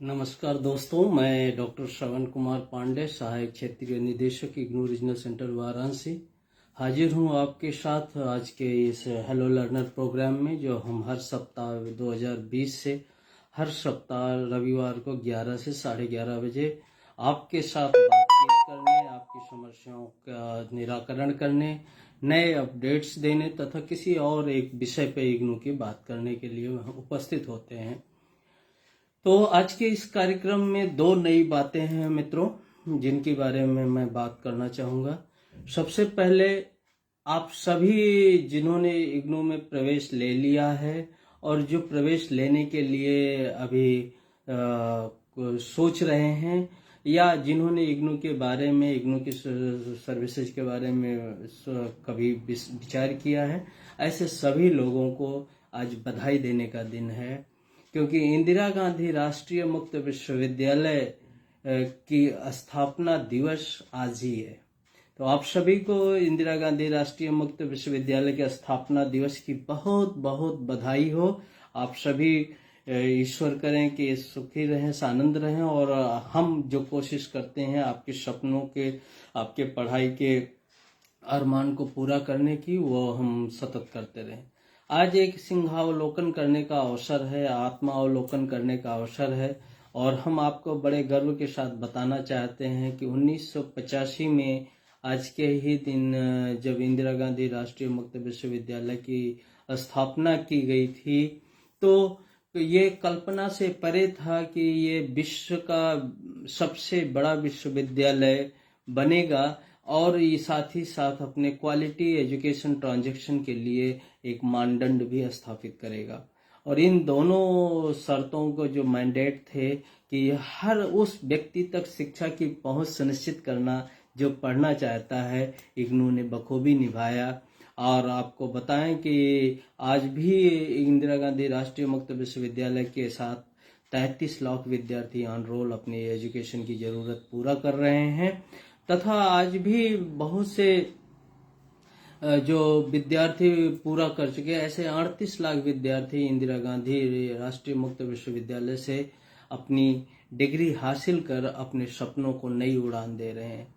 नमस्कार दोस्तों, मैं डॉक्टर श्रवण कुमार पांडे, सहायक क्षेत्रीय निदेशक इग्नू रीजनल सेंटर वाराणसी। हाजिर हूं आपके साथ आज के इस हेलो लर्नर प्रोग्राम में, जो हम हर सप्ताह 2020 से हर सप्ताह रविवार को 11 से 11:30 बजे आपके साथ बातचीत करने, आपकी समस्याओं का निराकरण करने, नए अपडेट्स देने तथा किसी और एक विषय पे इग्नू की बात करने के लिए उपस्थित होते हैं। तो आज के इस कार्यक्रम में दो नई बातें हैं मित्रों, जिनके बारे में मैं बात करना चाहूँगा। सबसे पहले, आप सभी जिन्होंने इग्नू में प्रवेश ले लिया है और जो प्रवेश लेने के लिए अभी सोच रहे हैं, या जिन्होंने इग्नू के बारे में, इग्नू की सर्विसेज के बारे में कभी विचार किया है, ऐसे सभी लोगों को आज बधाई देने का दिन है, क्योंकि इंदिरा गांधी राष्ट्रीय मुक्त विश्वविद्यालय की स्थापना दिवस आज ही है। तो आप सभी को इंदिरा गांधी राष्ट्रीय मुक्त विश्वविद्यालय के स्थापना दिवस की बहुत बहुत बधाई हो। आप सभी ईश्वर करें कि सुखी रहें, आनंद रहें, और हम जो कोशिश करते हैं आपके सपनों के, आपके पढ़ाई के अरमान को पूरा करने की, वो हम सतत करते रहें। आज एक सिंहावलोकन करने का अवसर है, आत्मावलोकन करने का अवसर है, और हम आपको बड़े गर्व के साथ बताना चाहते हैं कि 1985 में आज के ही दिन, जब इंदिरा गांधी राष्ट्रीय मुक्त विश्वविद्यालय की स्थापना की गई थी, तो ये कल्पना से परे था कि ये विश्व का सबसे बड़ा विश्वविद्यालय बनेगा, और ये साथ ही साथ अपने क्वालिटी एजुकेशन ट्रांजैक्शन के लिए एक मानदंड भी स्थापित करेगा। और इन दोनों शर्तों को जो मैंडेट थे कि हर उस व्यक्ति तक शिक्षा की पहुंच सुनिश्चित करना जो पढ़ना चाहता है, इग्नू ने बखूबी निभाया। और आपको बताएं कि आज भी इंदिरा गांधी राष्ट्रीय मुक्त विश्वविद्यालय के साथ 33 लाख विद्यार्थी ऑन रोल अपनी एजुकेशन की जरूरत पूरा कर रहे हैं, तथा आज भी बहुत से जो विद्यार्थी पूरा कर चुके हैं, ऐसे 38 लाख विद्यार्थी इंदिरा गांधी राष्ट्रीय मुक्त विश्वविद्यालय से अपनी डिग्री हासिल कर अपने सपनों को नई उड़ान दे रहे हैं।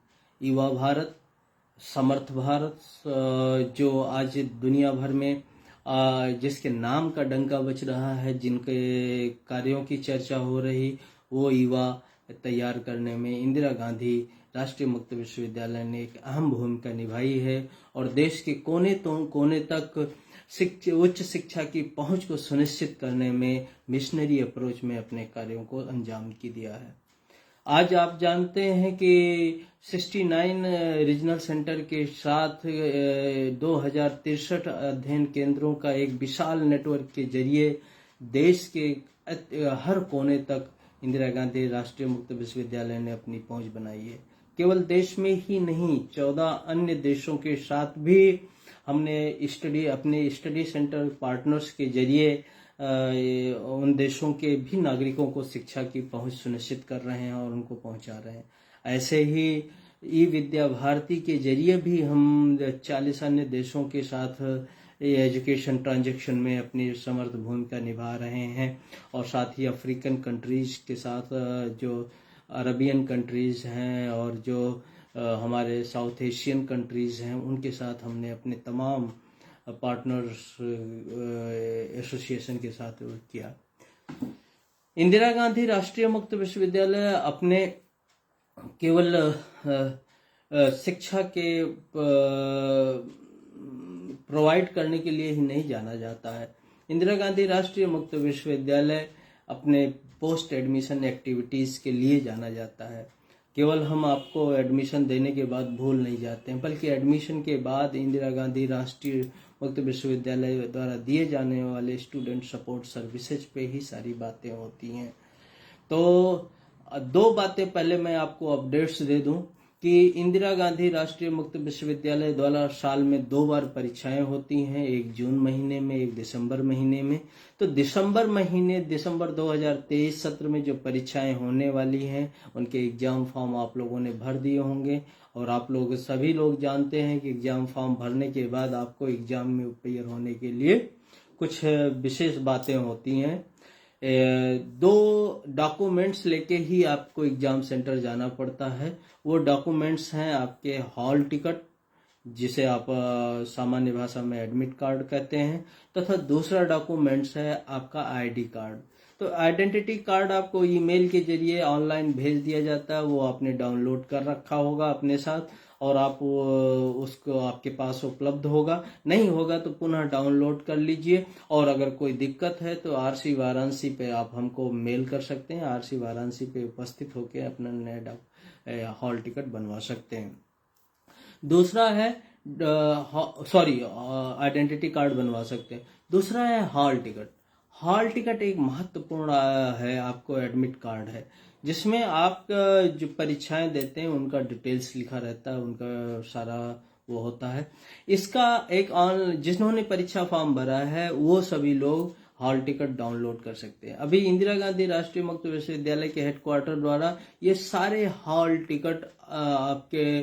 युवा भारत, समर्थ भारत, जो आज दुनिया भर में जिसके नाम का डंका बज रहा है, जिनके कार्यों की चर्चा हो रही, वो युवा तैयार करने में इंदिरा गांधी राष्ट्रीय मुक्त विश्वविद्यालय ने एक अहम भूमिका निभाई है, और देश के कोने तो कोने तक उच्च शिक्षा की पहुंच को सुनिश्चित करने में मिशनरी अप्रोच में अपने कार्यों को अंजाम दिया है। आज आप जानते हैं कि 69 रीजनल सेंटर के साथ 2063 अध्ययन केंद्रों का एक विशाल नेटवर्क के जरिए देश के हर कोने तक इंदिरा गांधी राष्ट्रीय मुक्त विश्वविद्यालय ने अपनी पहुंच बनाई है। केवल देश में ही नहीं, 14 अन्य देशों के साथ भी हमने अपने स्टडी सेंटर पार्टनर्स के जरिए उन देशों के भी नागरिकों को शिक्षा की पहुंच सुनिश्चित कर रहे हैं और उनको पहुंचा रहे हैं। ऐसे ही ई विद्या भारती के जरिए भी हम 40 अन्य देशों के साथ एजुकेशन ट्रांजैक्शन में अपनी समर्थ भूमिका निभा रहे हैं, और साथ ही अफ्रीकन कंट्रीज के साथ, जो अरबियन कंट्रीज हैं और जो हमारे साउथ एशियन कंट्रीज हैं, उनके साथ हमने अपने तमाम पार्टनर्स एसोसिएशन के साथ किया। इंदिरा गांधी राष्ट्रीय मुक्त विश्वविद्यालय अपने केवल शिक्षा के प्रोवाइड करने के लिए ही नहीं जाना जाता है। इंदिरा गांधी राष्ट्रीय मुक्त विश्वविद्यालय अपने पोस्ट एडमिशन एक्टिविटीज़ के लिए जाना जाता है। केवल हम आपको एडमिशन देने के बाद भूल नहीं जाते हैं, बल्कि एडमिशन के बाद इंदिरा गांधी राष्ट्रीय मुक्त विश्वविद्यालय द्वारा दिए जाने वाले स्टूडेंट सपोर्ट सर्विसेज पे ही सारी बातें होती हैं। तो दो बातें पहले मैं आपको अपडेट्स दे दूं कि इंदिरा गांधी राष्ट्रीय मुक्त विश्वविद्यालय द्वारा साल में 2 बार परीक्षाएं होती हैं, एक जून महीने में, एक दिसंबर महीने में। तो दिसंबर 2023 सत्र में जो परीक्षाएं होने वाली हैं, उनके एग्जाम फॉर्म आप लोगों ने भर दिए होंगे, और आप लोग सभी लोग जानते हैं कि एग्जाम फॉर्म भरने के बाद आपको एग्जाम में अपीयर होने के लिए कुछ विशेष बातें होती हैं। दो डॉक्यूमेंट्स लेके ही आपको एग्जाम सेंटर जाना पड़ता है। वो डॉक्यूमेंट्स हैं आपके हॉल टिकट, जिसे आप सामान्य भाषा में एडमिट कार्ड कहते हैं, तथा दूसरा डॉक्यूमेंट्स है आपका आईडी कार्ड। तो आइडेंटिटी कार्ड आपको ईमेल के जरिए ऑनलाइन भेज दिया जाता है, वो आपने डाउनलोड कर रखा होगा अपने साथ, और आप उसको आपके पास उपलब्ध होगा। नहीं होगा तो पुनः डाउनलोड कर लीजिए, और अगर कोई दिक्कत है तो आरसी वाराणसी पे आप हमको मेल कर सकते हैं। आरसी वाराणसी पे उपस्थित होकर अपना नया हॉल टिकट बनवा सकते हैं। दूसरा है आइडेंटिटी कार्ड बनवा सकते हैं। दूसरा है हॉल टिकट। हॉल टिकट एक महत्वपूर्ण है, आपको एडमिट कार्ड है, जिसमें आप जो परीक्षाएं देते हैं उनका डिटेल्स लिखा रहता है, उनका सारा वो होता है। इसका एक जिन्होंने परीक्षा फॉर्म भरा है वो सभी लोग हॉल टिकट डाउनलोड कर सकते हैं। अभी इंदिरा गांधी राष्ट्रीय मुक्त विश्वविद्यालय के हेडक्वार्टर द्वारा ये सारे हॉल टिकट आपके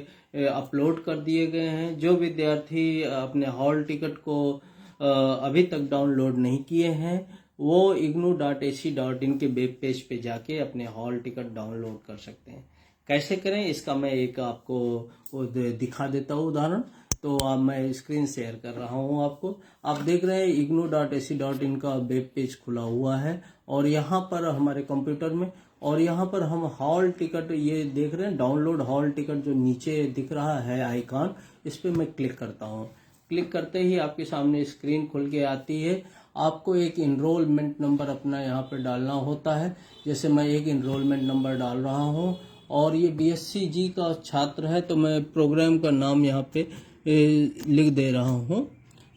अपलोड कर दिए गए हैं। जो विद्यार्थी अपने हॉल टिकट को अभी तक डाउनलोड नहीं किए हैं वो ignou.ac.in के वेब पेज पे जाके अपने हॉल टिकट डाउनलोड कर सकते हैं। कैसे करें इसका मैं एक आपको दिखा देता हूँ उदाहरण। तो अब मैं स्क्रीन शेयर कर रहा हूँ आपको। आप देख रहे हैं ignou.ac.in का वेब पेज खुला हुआ है, और यहाँ पर हमारे कंप्यूटर में, और यहाँ पर हम हॉल टिकट ये देख रहे हैं, डाउनलोड हॉल टिकट जो नीचे दिख रहा है आइकॉन, इस पर मैं क्लिक करता हूँ। क्लिक करते ही आपके सामने स्क्रीन खुल के आती है। आपको एक इनरोलमेंट नंबर अपना यहाँ पे डालना होता है। जैसे मैं एक इनरोलमेंट नंबर डाल रहा हूँ, और ये बीएससी जी का छात्र है तो मैं प्रोग्राम का नाम यहाँ पे लिख दे रहा हूँ,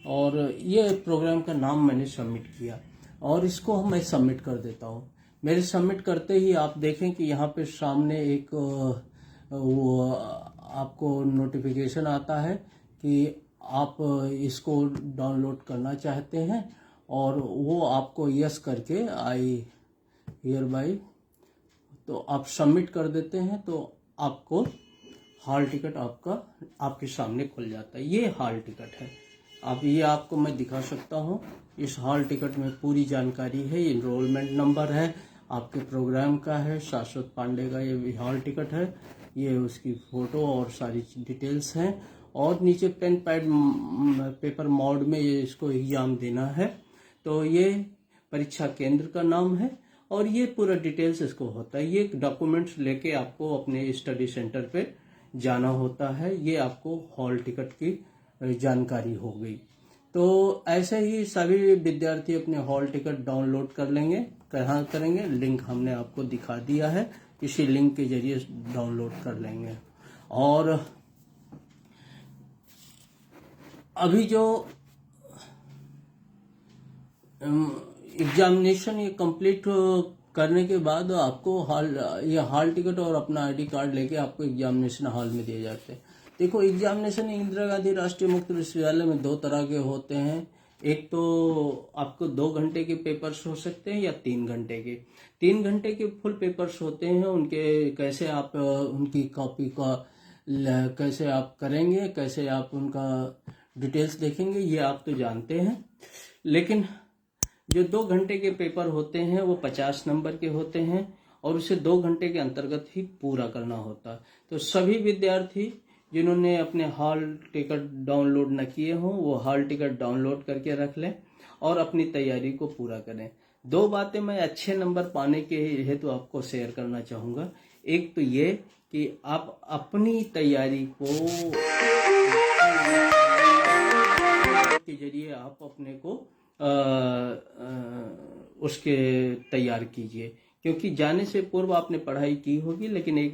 और ये प्रोग्राम का नाम मैंने सबमिट किया, और इसको मैं सबमिट कर देता हूँ। मेरे सबमिट करते ही आप देखें कि यहाँ पे सामने एक वो आपको नोटिफिकेशन आता है कि आप इसको डाउनलोड करना चाहते हैं, और वो आपको यस करके आई हियर बाई तो आप सबमिट कर देते हैं, तो आपको हॉल टिकट आपके सामने खुल जाता है। ये हॉल टिकट है। अब ये आपको मैं दिखा सकता हूँ। इस हॉल टिकट में पूरी जानकारी है, इनरोलमेंट नंबर है, आपके प्रोग्राम का है, शाश्वत पांडे का ये हॉल टिकट है, ये उसकी फोटो और सारी डिटेल्स हैं, और नीचे पेन पैड पेपर मोड में ये इसको एग्जाम देना है। तो ये परीक्षा केंद्र का नाम है, और ये पूरा डिटेल्स इसको होता है। ये डॉक्यूमेंट्स लेके आपको अपने स्टडी सेंटर पे जाना होता है। ये आपको हॉल टिकट की जानकारी हो गई। तो ऐसे ही सभी विद्यार्थी अपने हॉल टिकट डाउनलोड कर लेंगे। कहाँ करेंगे, लिंक हमने आपको दिखा दिया है, इसी लिंक के जरिए डाउनलोड कर लेंगे। और अभी जो एग्जामिनेशन ये कंप्लीट करने के बाद आपको ये हॉल टिकट और अपना आईडी कार्ड लेके आपको एग्जामिनेशन हॉल में दिए जाते हैं। देखो, एग्जामिनेशन इंदिरा गांधी राष्ट्रीय मुक्त विश्वविद्यालय में दो तरह के होते हैं। एक तो आपको 2 घंटे के पेपर्स हो सकते हैं या 3 घंटे के। 3 घंटे के फुल पेपर्स होते हैं। उनके कैसे आप उनकी कॉपी का कैसे आप करेंगे, कैसे आप उनका डिटेल्स देखेंगे, ये आप तो जानते हैं। लेकिन जो 2 घंटे के पेपर होते हैं वो 50 नंबर के होते हैं, और उसे 2 घंटे के अंतर्गत ही पूरा करना होता है। तो सभी विद्यार्थी जिन्होंने अपने हॉल टिकट डाउनलोड न किए हों वो हॉल टिकट डाउनलोड करके रख लें और अपनी तैयारी को पूरा करें। 2 बातें मैं अच्छे नंबर पाने के हेतु आपको शेयर करना चाहूँगा। एक तो ये कि आप अपनी तैयारी को के जरिए आप अपने को उसके तैयार कीजिए, क्योंकि जाने से पूर्व आपने पढ़ाई की होगी, लेकिन एक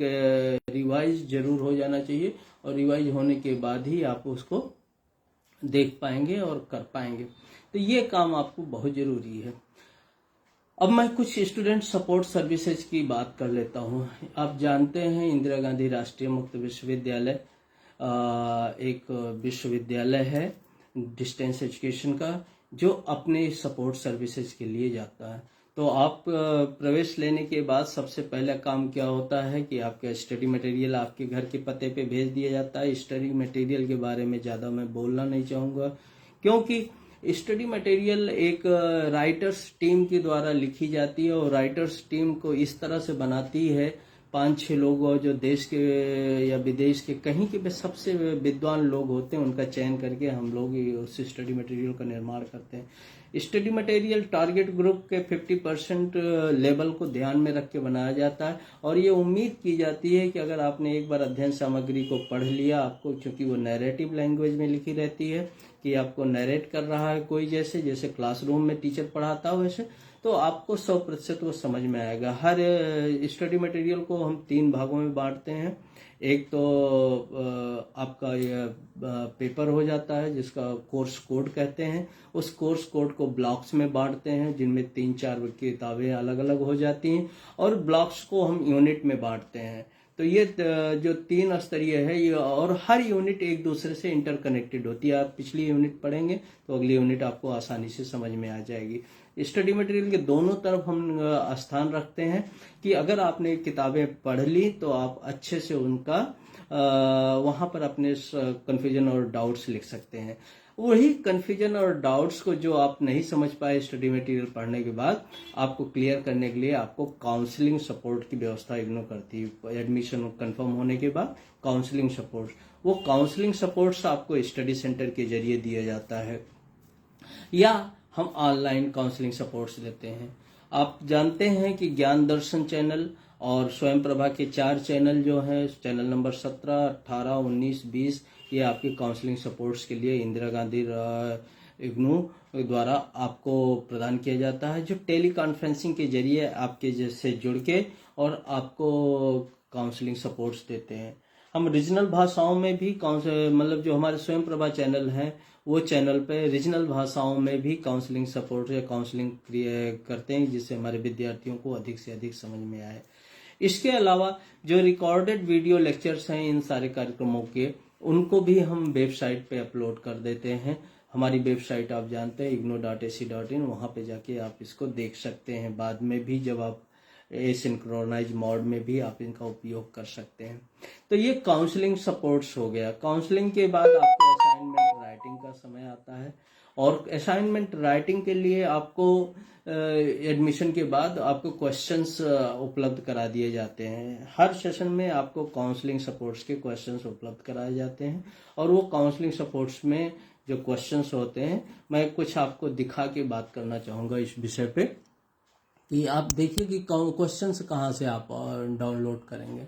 रिवाइज जरूर हो जाना चाहिए, और रिवाइज होने के बाद ही आप उसको देख पाएंगे और कर पाएंगे। तो ये काम आपको बहुत जरूरी है। अब मैं कुछ स्टूडेंट सपोर्ट सर्विसेज की बात कर लेता हूँ। आप जानते हैं इंदिरा गांधी राष्ट्रीय मुक्त विश्वविद्यालय एक विश्वविद्यालय है डिस्टेंस एजुकेशन का, जो अपने सपोर्ट सर्विसेज के लिए जाता है। तो आप प्रवेश लेने के बाद सबसे पहला काम क्या होता है कि आपका स्टडी मटेरियल आपके घर के पते पे भेज दिया जाता है। स्टडी मटेरियल के बारे में ज़्यादा मैं बोलना नहीं चाहूँगा, क्योंकि स्टडी मटेरियल एक राइटर्स टीम के द्वारा लिखी जाती है और राइटर्स टीम को इस तरह से बनाती है, 5-6 लोग और जो देश के या विदेश के कहीं के भी सबसे विद्वान लोग होते हैं उनका चयन करके हम लोग उस स्टडी मटेरियल का निर्माण करते हैं। स्टडी मटेरियल टारगेट ग्रुप के 50% लेवल को ध्यान में रख के बनाया जाता है और ये उम्मीद की जाती है कि अगर आपने एक बार अध्ययन सामग्री को पढ़ लिया, आपको क्योंकि वो नैरेटिव लैंग्वेज में लिखी रहती है कि आपको नैरेट कर रहा है कोई, जैसे क्लासरूम में टीचर पढ़ाता हो वैसे, तो आपको 100% वो समझ में आएगा। हर स्टडी मटेरियल को हम 3 भागों में बांटते हैं। एक तो आपका ये पेपर हो जाता है जिसका कोर्स कोड कहते हैं, उस कोर्स कोड को ब्लॉक्स में बांटते हैं जिनमें 3-4 किताबें अलग अलग हो जाती हैं और ब्लॉक्स को हम यूनिट में बांटते हैं। तो ये जो 3 स्तरीय है ये, और हर यूनिट एक दूसरे से इंटरकनेक्टेड होती है। आप पिछली यूनिट पढ़ेंगे तो अगली यूनिट आपको आसानी से समझ में आ जाएगी। स्टडी मटेरियल के दोनों तरफ हम स्थान रखते हैं कि अगर आपने किताबें पढ़ ली तो आप अच्छे से उनका वहां पर अपने कन्फ्यूजन और डाउट्स लिख सकते हैं। वही कन्फ्यूजन और डाउट्स को जो आप नहीं समझ पाए स्टडी मटेरियल पढ़ने के बाद, आपको क्लियर करने के लिए आपको काउंसलिंग सपोर्ट की व्यवस्था इग्नो करती है। एडमिशन कंफर्म होने के बाद काउंसलिंग सपोर्ट, वो काउंसलिंग सपोर्ट्स आपको स्टडी सेंटर के जरिए दिया जाता है या हम ऑनलाइन काउंसलिंग सपोर्ट्स देते हैं। आप जानते हैं कि ज्ञान दर्शन चैनल और स्वयं प्रभा के 4 चैनल जो हैं, चैनल नंबर 17, 18, 19, 20, ये आपके काउंसलिंग सपोर्ट्स के लिए इंदिरा गांधी इग्नू द्वारा आपको प्रदान किया जाता है, जो टेली कॉन्फ्रेंसिंग के जरिए आपके जैसे जुड़ के और आपको काउंसलिंग सपोर्ट्स देते हैं। हम रीजनल भाषाओं में भी मतलब जो हमारे स्वयं प्रभा चैनल हैं वो चैनल पे रीजनल भाषाओं में भी काउंसलिंग सपोर्ट या काउंसलिंग करते हैं जिससे हमारे विद्यार्थियों को अधिक से अधिक समझ में आए। इसके अलावा जो रिकॉर्डेड वीडियो लेक्चर्स हैं इन सारे कार्यक्रमों के, उनको भी हम वेबसाइट पे अपलोड कर देते हैं। हमारी वेबसाइट आप जानते हैं igno.ac.in, वहां पे जाके आप इसको देख सकते हैं। बाद में भी जब आप एसिंक्रोनाइज मोड में भी आप इनका उपयोग कर सकते हैं। तो ये काउंसलिंग सपोर्ट्स हो गया। काउंसलिंग के बाद आपको असाइनमेंट राइटिंग का समय आता है और असाइनमेंट राइटिंग के लिए आपको एडमिशन के बाद आपको क्वेश्चंस उपलब्ध करा दिए जाते हैं। हर सेशन में आपको काउंसलिंग सपोर्ट्स के क्वेश्चंस उपलब्ध कराए जाते हैं और वो काउंसलिंग सपोर्ट्स में जो क्वेश्चंस होते हैं, मैं कुछ आपको दिखा के बात करना चाहूँगा इस विषय पे कि आप देखिए कि क्वेश्चंस कहाँ से आप डाउनलोड करेंगे।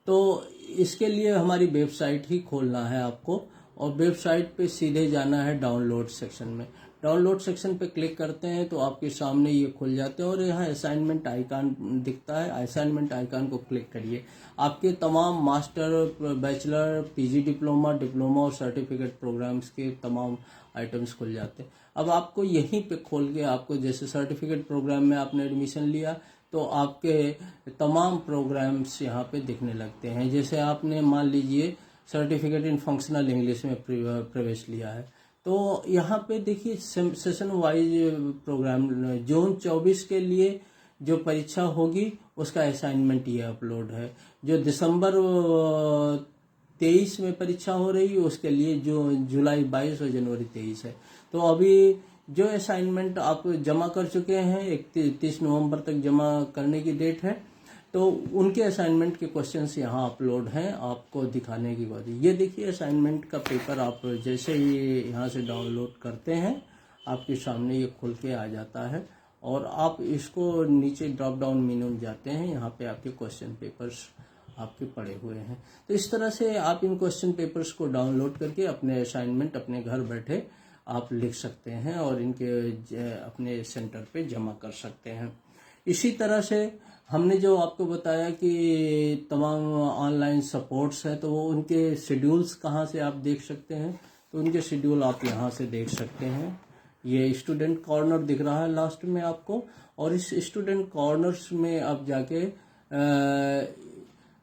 तो इसके लिए हमारी वेबसाइट ही खोलना है आपको और वेबसाइट पे सीधे जाना है डाउनलोड सेक्शन में। डाउनलोड सेक्शन पे क्लिक करते हैं तो आपके सामने ये खुल जाते हैं और यहाँ असाइनमेंट आइकन दिखता है। असाइनमेंट आइकन को क्लिक करिए, आपके तमाम मास्टर, बैचलर, पीजी डिप्लोमा और सर्टिफिकेट प्रोग्राम्स के तमाम आइटम्स खुल जाते हैं। अब आपको यहीं पे खोल के आपको जैसे सर्टिफिकेट प्रोग्राम में आपने एडमिशन लिया तो आपके तमाम प्रोग्राम्स यहाँ पे दिखने लगते हैं। जैसे आपने मान लीजिए सर्टिफिकेट इन फंक्शनल इंग्लिश में प्रवेश लिया है तो यहाँ पे देखिए सेशन वाइज प्रोग्राम जून 24 के लिए जो परीक्षा होगी उसका असाइनमेंट ये अपलोड है। जो दिसंबर 23 में परीक्षा हो रही है उसके लिए जो जुलाई 22 और जनवरी 23 है। तो अभी जो असाइनमेंट आप जमा कर चुके हैं 31 नवंबर तक जमा करने की डेट है, तो उनके असाइनमेंट के क्वेश्चंस यहाँ अपलोड हैं आपको दिखाने की बात। ये देखिए असाइनमेंट का पेपर आप जैसे ही यहाँ से डाउनलोड करते हैं आपके सामने ये खुल के आ जाता है और आप इसको नीचे ड्रॉप डाउन मेनू में जाते हैं, यहाँ पे आपके क्वेश्चन पेपर्स आपके पड़े हुए हैं। तो इस तरह से आप इन क्वेश्चन पेपर्स को डाउनलोड करके अपने असाइनमेंट अपने घर बैठे आप लिख सकते हैं और इनके अपने सेंटर पे जमा कर सकते हैं। इसी तरह से हमने जो आपको बताया कि तमाम ऑनलाइन सपोर्ट्स हैं तो वो उनके शेड्यूल्स कहाँ से आप देख सकते हैं, तो उनके शेड्यूल आप यहाँ से देख सकते हैं। ये स्टूडेंट कॉर्नर दिख रहा है लास्ट में आपको और इस स्टूडेंट कॉर्नर्स में आप जाके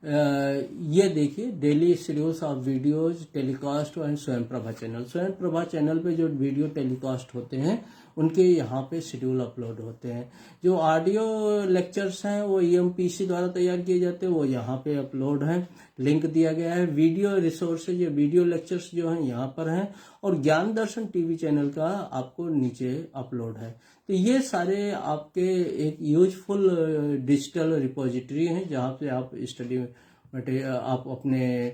ये देखिए daily schedules of videos telecast and स्वयं प्रभा चैनल। स्वयं प्रभा चैनल पे जो वीडियो टेलीकास्ट होते हैं उनके यहाँ पे शेड्यूल अपलोड होते हैं। जो ऑडियो लेक्चर्स हैं वो EMPC द्वारा तैयार किए जाते हैं, वो यहाँ पे अपलोड हैं, लिंक दिया गया है। वीडियो रिसोर्सेज, ये वीडियो लेक्चर्स जो हैं यहाँ पर हैं, और ज्ञान दर्शन टीवी चैनल का आपको नीचे अपलोड है। तो ये सारे आपके एक यूजफुल डिजिटल रिपोजिटरी हैं जहाँ पे आप स्टडी मटेरियल, आप अपने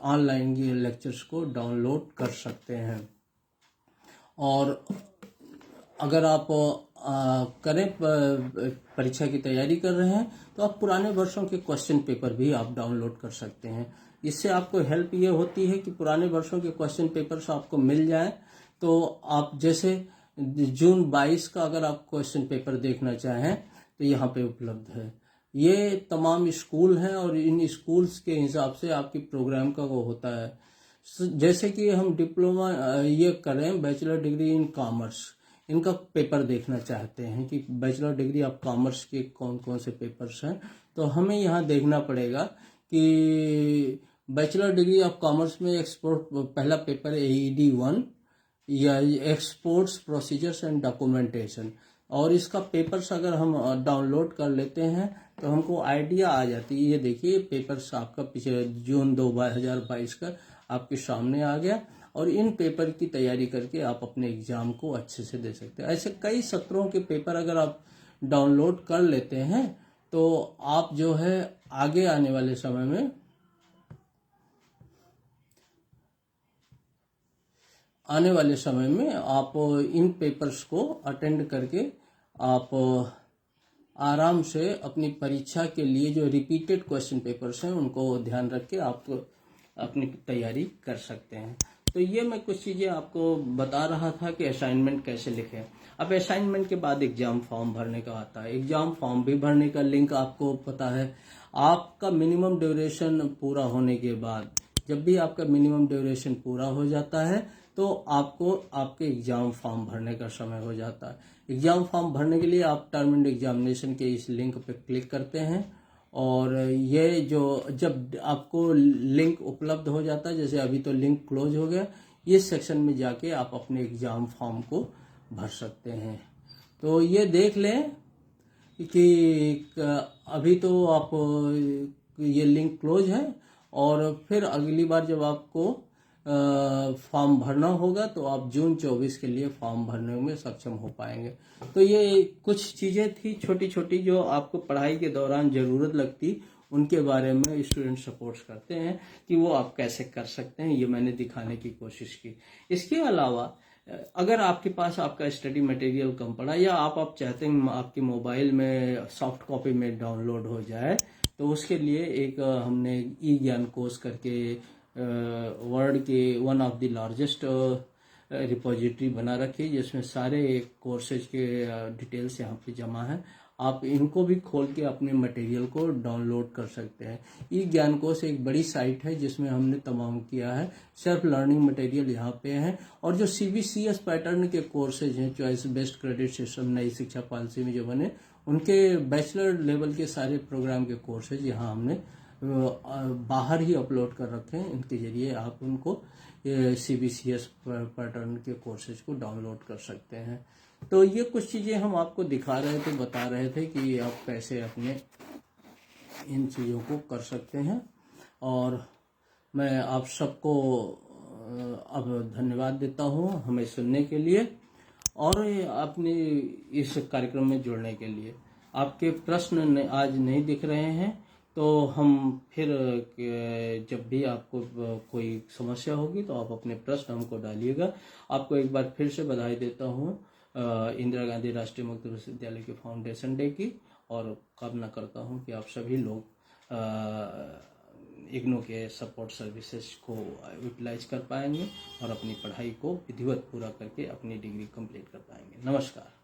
ऑनलाइन लेक्चर्स को डाउनलोड कर सकते हैं। और अगर आप करें परीक्षा की तैयारी कर रहे हैं तो आप पुराने वर्षों के क्वेश्चन पेपर भी आप डाउनलोड कर सकते हैं। इससे आपको हेल्प ये होती है कि पुराने वर्षों के क्वेश्चन पेपर्स आपको मिल जाए। तो आप जैसे जून 22 का अगर आप क्वेश्चन पेपर देखना चाहें तो यहाँ पे उपलब्ध है। ये तमाम स्कूल हैं और इन स्कूल्स के हिसाब से आपकी प्रोग्राम का वो होता है। जैसे कि हम डिप्लोमा ये करें, बैचलर डिग्री इन कॉमर्स, इनका पेपर देखना चाहते हैं कि बैचलर डिग्री ऑफ कॉमर्स के कौन कौन से पेपर्स हैं, तो हमें यहाँ देखना पड़ेगा कि बैचलर डिग्री ऑफ कॉमर्स में एक्सपोर्ट पहला पेपर है AED 1 या एक्सपोर्ट्स प्रोसीजर्स एंड डॉक्यूमेंटेशन। और इसका पेपर्स अगर हम डाउनलोड कर लेते हैं तो हमको आइडिया आ जाती है। ये देखिए पेपर्स आपका पिछले जून 2022 का आपके सामने आ गया, और इन पेपर की तैयारी करके आप अपने एग्जाम को अच्छे से दे सकते हैं। ऐसे कई सत्रों के पेपर अगर आप डाउनलोड कर लेते हैं तो आप जो है आगे आने वाले समय में आप इन पेपर्स को अटेंड करके आप आराम से अपनी परीक्षा के लिए जो रिपीटेड क्वेश्चन पेपर्स हैं उनको ध्यान रख के आप अपनी तैयारी कर सकते हैं। तो ये मैं कुछ चीज़ें आपको बता रहा था कि असाइनमेंट कैसे लिखें। अब असाइनमेंट के बाद एग्जाम फॉर्म भरने का आता है। एग्जाम फॉर्म भी भरने का लिंक आपको पता है। आपका मिनिमम ड्यूरेशन पूरा होने के बाद, जब भी आपका मिनिमम ड्यूरेशन पूरा हो जाता है तो आपको आपके एग्जाम फॉर्म भरने का समय हो जाता है। एग्जाम फॉर्म भरने के लिए आप टर्म एंड एग्जामिनेशन के इस लिंक पे क्लिक करते हैं, और ये जो जब आपको लिंक उपलब्ध हो जाता है, जैसे अभी तो लिंक क्लोज हो गया, इस सेक्शन में जाके आप अपने एग्जाम फॉर्म को भर सकते हैं। तो ये देख लें कि अभी तो आप ये लिंक क्लोज है, और फिर अगली बार जब आपको फॉर्म भरना होगा तो आप जून 24 के लिए फॉर्म भरने में सक्षम हो पाएंगे। तो ये कुछ चीज़ें थी छोटी छोटी जो आपको पढ़ाई के दौरान ज़रूरत लगती, उनके बारे में स्टूडेंट सपोर्ट्स करते हैं कि वो आप कैसे कर सकते हैं, ये मैंने दिखाने की कोशिश की। इसके अलावा अगर आपके पास आपका स्टडी मटेरियल कम पड़ा, या आप चाहते हैं आपके मोबाइल में सॉफ्ट कॉपी में डाउनलोड हो जाए, तो उसके लिए एक हमने ई-ज्ञान कोर्स करके वर्ल्ड के one of the largest repository बना रखी है, जिसमें सारे कोर्सेज के डिटेल्स यहाँ पे जमा है। आप इनको भी खोल के अपने मटेरियल को डाउनलोड कर सकते हैं। ई ज्ञान कोर्स एक बड़ी साइट है जिसमें हमने तमाम किया है। सेल्फ लर्निंग मटेरियल यहाँ पे है, और जो CBCS पैटर्न के कोर्सेज हैं, चॉइस बेस्ड क्रेडिट सिस्टम, नई शिक्षा पॉलिसी में जो बने, उनके बैचलर लेवल के सारे प्रोग्राम के कोर्सेज यहाँ हमने बाहर ही अपलोड कर रखे हैं। इनके जरिए आप उनको CBCS पैटर्न के कोर्सेज को डाउनलोड कर सकते हैं। तो ये कुछ चीज़ें हम आपको दिखा रहे थे, बता रहे थे कि आप कैसे अपने इन चीज़ों को कर सकते हैं। और मैं आप सबको अब धन्यवाद देता हूँ हमें सुनने के लिए और अपने इस कार्यक्रम में जुड़ने के लिए। आपके प्रश्न आज नहीं दिख रहे हैं, तो हम फिर जब भी आपको कोई समस्या होगी तो आप अपने प्रश्न हमको डालिएगा। आपको एक बार फिर से बधाई देता हूँ इंदिरा गांधी राष्ट्रीय मुक्त विश्वविद्यालय के फाउंडेशन डे की, और कामना करता हूँ कि आप सभी लोग इग्नू के सपोर्ट सर्विसेज को यूटिलाइज कर पाएंगे और अपनी पढ़ाई को विधिवत पूरा करके अपनी डिग्री कंप्लीट कर पाएंगे। नमस्कार।